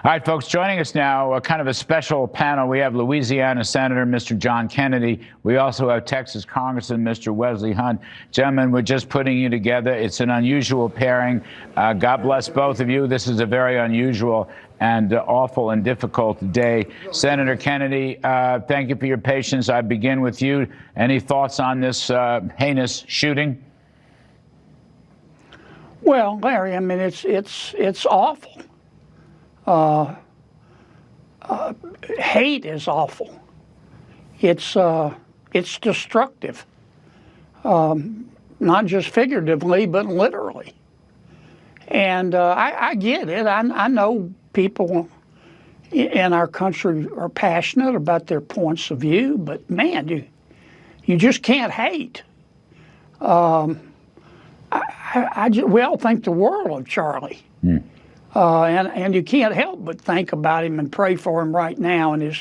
All right, folks, joining us now, kind of a special panel. We have Louisiana Senator Mr. John Kennedy. We also have Texas Congressman Mr. Wesley Hunt. Gentlemen, we're just putting you together. It's an unusual pairing. God bless both of you. This is a very unusual and awful and difficult day. Senator Kennedy, thank you for your patience. I begin with you. Any thoughts on this heinous shooting? Well, Larry, I mean, it's awful. Hate is awful. It's destructive, not just figuratively, but literally. And I get it. I know people in our country are passionate about their points of view, but man, you just can't hate. We all think the world of Charlie. And you can't help but think about him and pray for him right now and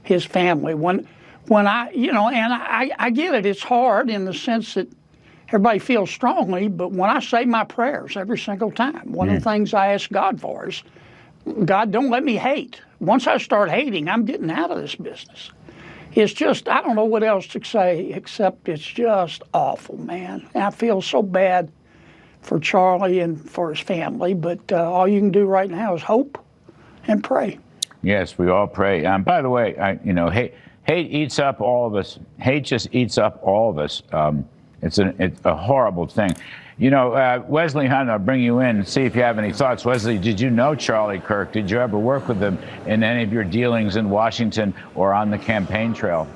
his family. When I get it, it's hard in the sense that everybody feels strongly, but when I say my prayers every single time, one of the things I ask God for is, God, don't let me hate. Once I start hating, I'm getting out of this business. It's just, I don't know what else to say except it's just awful, man. And I feel so bad for Charlie and for his family, but all you can do right now is hope and pray. Yes, we all pray. By the way, hate eats up all of us. Hate just eats up all of us. It's a horrible thing. Wesley Hunt, I'll bring you in and see if you have any thoughts. Wesley, did you know Charlie Kirk? Did you ever work with him in any of your dealings in Washington or on the campaign trail?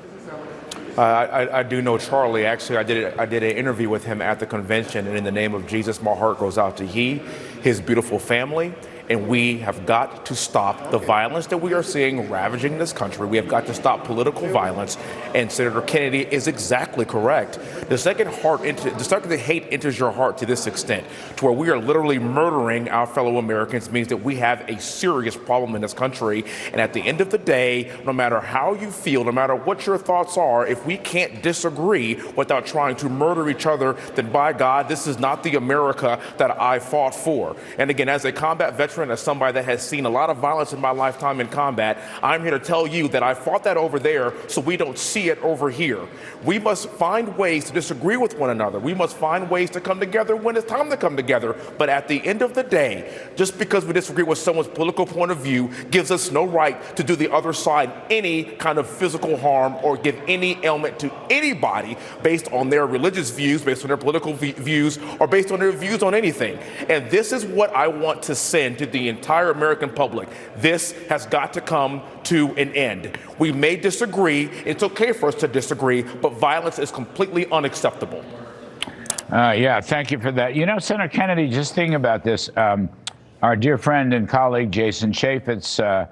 I do know Charlie. Actually, I did an interview with him at the convention, and in the name of Jesus, my heart goes out to his beautiful family. And we have got to stop the violence that we are seeing ravaging this country. We have got to stop political violence. And Senator Kennedy is exactly correct. The second the hate enters your heart to this extent, to where we are literally murdering our fellow Americans, means that we have a serious problem in this country. And at the end of the day, no matter how you feel, no matter what your thoughts are, if we can't disagree without trying to murder each other, then by God, this is not the America that I fought for. And again, as a combat veteran, as somebody that has seen a lot of violence in my lifetime in combat, I'm here to tell you that I fought that over there so we don't see it over here. We must find ways to disagree with one another. We must find ways to come together when it's time to come together. But at the end of the day, just because we disagree with someone's political point of view gives us no right to do the other side any kind of physical harm or give any ailment to anybody based on their religious views, based on their political views, or based on their views on anything. And this is what I want to send to the entire American public. This has got to come to an end. We may disagree. It's okay for us to disagree, but violence is completely unacceptable. Yeah, thank you for that. Senator Kennedy, just thinking about this, our dear friend and colleague Jason Chaffetz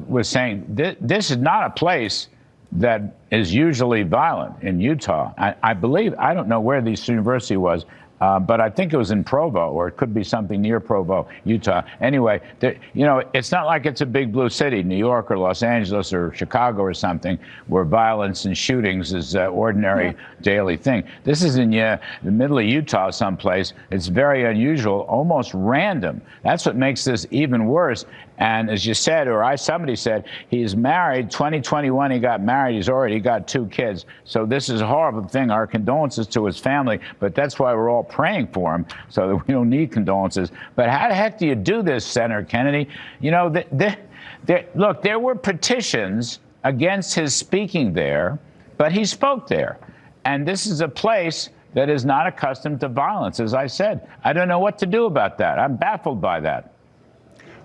was saying this is not a place that is usually violent in Utah. I believe, I don't know where this university was, but I think it was in Provo, or it could be something near Provo, Utah. Anyway, it's not like it's a big blue city, New York or Los Angeles or Chicago or something, where violence and shootings is ordinary daily thing. This is in the middle of Utah someplace. It's very unusual, almost random. That's what makes this even worse. And as you said, or somebody said, he's married. 2021, he got married. He's already got 2 kids. So this is a horrible thing. Our condolences to his family. But that's why we're all praying for him, so that we don't need condolences. But how the heck do you do this, Senator Kennedy? Look, there were petitions against his speaking there, but he spoke there. And this is a place that is not accustomed to violence, as I said. I don't know what to do about that. I'm baffled by that.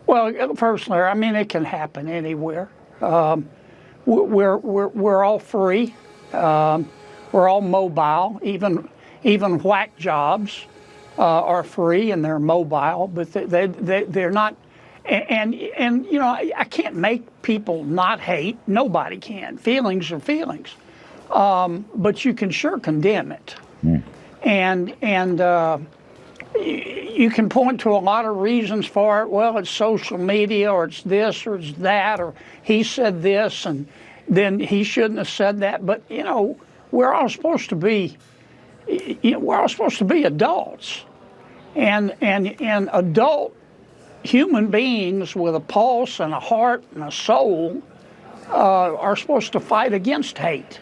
Well, first, Larry, I mean, it can happen anywhere. We're all free. We're all mobile. Even whack jobs are free and they're mobile, but they're not. And I can't make people not hate. Nobody can. Feelings are feelings, but you can sure condemn it. And you can point to a lot of reasons for it. Well, it's social media, or it's this, or it's that, or he said this, and then he shouldn't have said that. But we're all supposed to be, adults, and adult human beings with a pulse and a heart and a soul are supposed to fight against hate,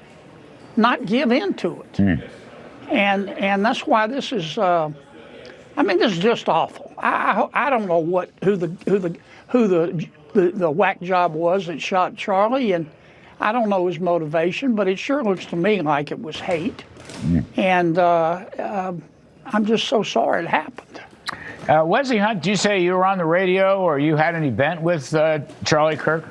not give in to it. And that's why this is. This is just awful. I don't know who the whack job was that shot Charlie, and I don't know his motivation, but it sure looks to me like it was hate. And I'm just so sorry it happened. Wesley Hunt, did you say you were on the radio or you had an event with Charlie Kirk?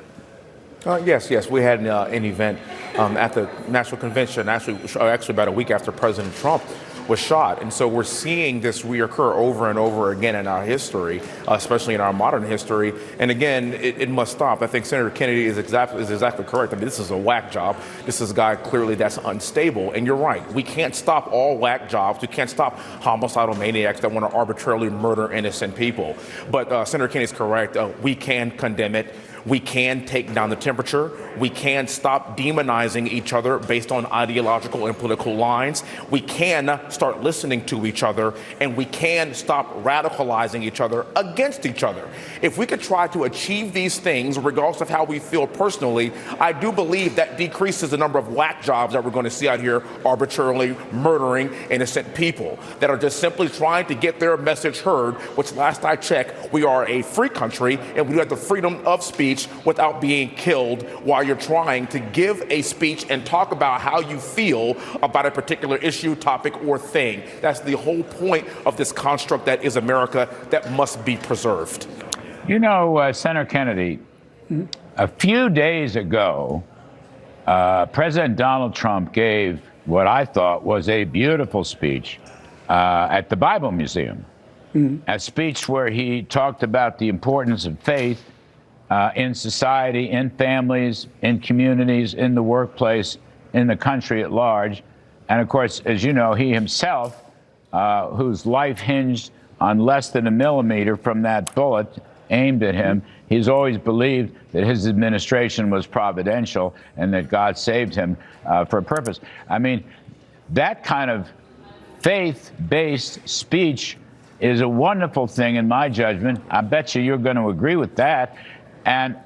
Yes, we had an event at the National Convention, actually about a week after President Trump was shot. And so we're seeing this reoccur over and over again in our history, especially in our modern history. And again, it must stop. I think Senator Kennedy is exactly correct. I mean, this is a whack job. This is a guy clearly that's unstable. And you're right. We can't stop all whack jobs. We can't stop homicidal maniacs that want to arbitrarily murder innocent people. But Senator Kennedy's correct. We can condemn it. We can take down the temperature. We can stop demonizing each other based on ideological and political lines. We can start listening to each other, and we can stop radicalizing each other against each other. If we could try to achieve these things, regardless of how we feel personally, I do believe that decreases the number of whack jobs that we're going to see out here arbitrarily murdering innocent people that are just simply trying to get their message heard, which last I checked, we are a free country and we have the freedom of speech without being killed while you're trying to give a speech and talk about how you feel about a particular issue, topic, or thing. That's the whole point of this construct that is America that must be preserved. You know, Senator Kennedy, a few days ago, President Donald Trump gave what I thought was a beautiful speech at the Bible Museum, a speech where he talked about the importance of faith in society, in families, in communities, in the workplace, in the country at large. And of course, as you know, he himself, whose life hinged on less than a millimeter from that bullet aimed at him, he's always believed that his administration was providential and that God saved him for a purpose. I mean, that kind of faith-based speech is a wonderful thing in my judgment. I bet you're going to agree with that. And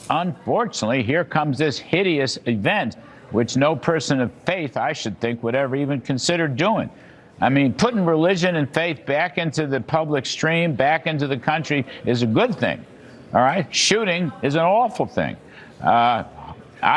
unfortunately, here comes this hideous event, which no person of faith, I should think, would ever even consider doing. I mean, putting religion and faith back into the public stream, back into the country, is a good thing. All right? Shooting is an awful thing. I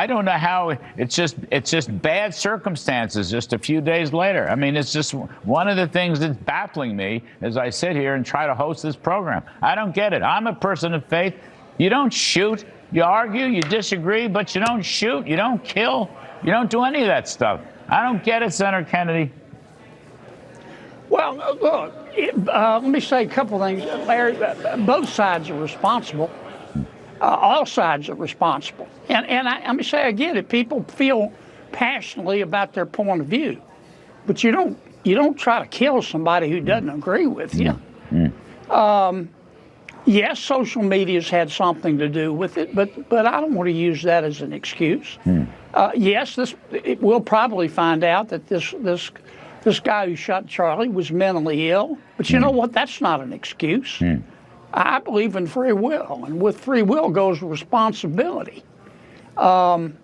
don't know how, it's just bad circumstances just a few days later. I mean, it's just one of the things that's baffling me as I sit here and try to host this program. I don't get it. I'm a person of faith. You don't shoot, you argue, you disagree, but you don't shoot, you don't kill, you don't do any of that stuff. I don't get it, Senator Kennedy. Well, look, let me say a couple things, Larry. Both sides are responsible. All sides are responsible. And let me say, I get it. People feel passionately about their point of view, but you don't try to kill somebody who doesn't agree with you. Yes, social media's had something to do with it, but I don't want to use that as an excuse. Yes, we'll probably find out that this guy who shot Charlie was mentally ill, but you know what? That's not an excuse. I believe in free will, and with free will goes responsibility. And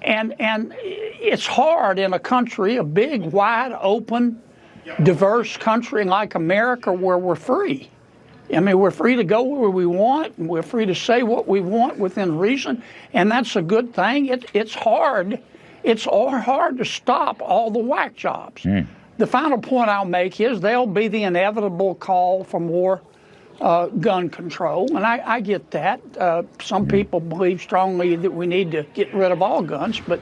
it's hard in a country, a big, wide open, diverse country like America, where we're free. I mean, we're free to go where we want, and we're free to say what we want within reason, and that's a good thing. It's hard. It's hard to stop all the whack jobs. The final point I'll make is there'll be the inevitable call for more gun control, and I get that. Some people believe strongly that we need to get rid of all guns, but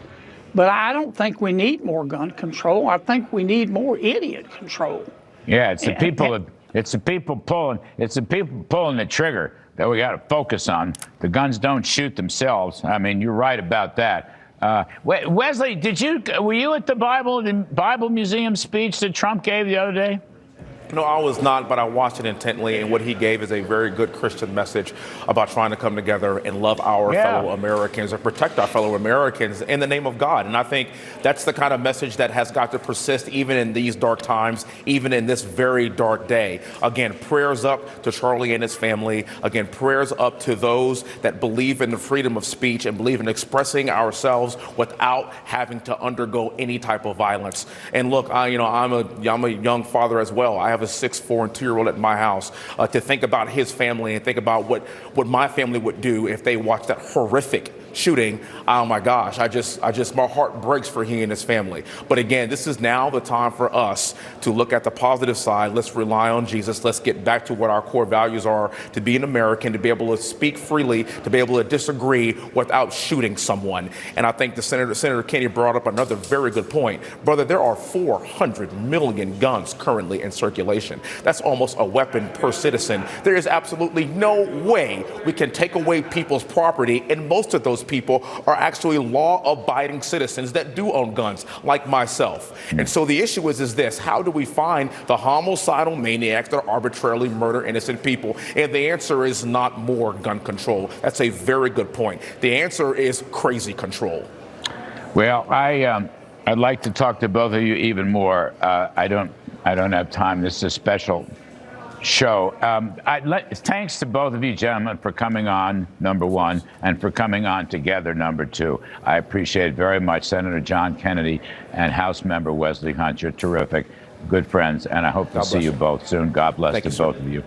I don't think we need more gun control. I think we need more idiot control. Yeah, it's the people. It's the people pulling the trigger that we got to focus on. The guns don't shoot themselves. I mean, you're right about that. Wesley, were you at the Bible Museum speech that Trump gave the other day? No, I was not, but I watched it intently, and what he gave is a very good Christian message about trying to come together and love our fellow Americans and protect our fellow Americans in the name of God. And I think that's the kind of message that has got to persist even in these dark times, even in this very dark day. Again, prayers up to Charlie and his family. Again, prayers up to those that believe in the freedom of speech and believe in expressing ourselves without having to undergo any type of violence. And look, I'm a young father as well. I have a 6, 4, and 2-year-old at my house. To think about his family and think about what my family would do if they watched that horrific shooting. Oh my gosh, my heart breaks for he and his family. But again, this is now the time for us to look at the positive side. Let's rely on Jesus. Let's get back to what our core values are, to be an American, to be able to speak freely, to be able to disagree without shooting someone. And I think Senator Kennedy brought up another very good point. Brother, there are 400 million guns currently in circulation. That's almost a weapon per citizen. There is absolutely no way we can take away people's property, and most of those people are actually law-abiding citizens that do own guns, like myself. And so the issue is this: how do we find the homicidal maniacs that arbitrarily murder innocent people? And the answer is not more gun control. That's a very good point. The answer is crazy control. Well, I'd like to talk to both of you even more. I don't have time. This is a special show. Thanks to both of you gentlemen for coming on, number one, and for coming on together, number two. I appreciate it very much. Senator John Kennedy and House Member Wesley Hunt, you're terrific, good friends, and I hope to see you both soon. God bless to both of you.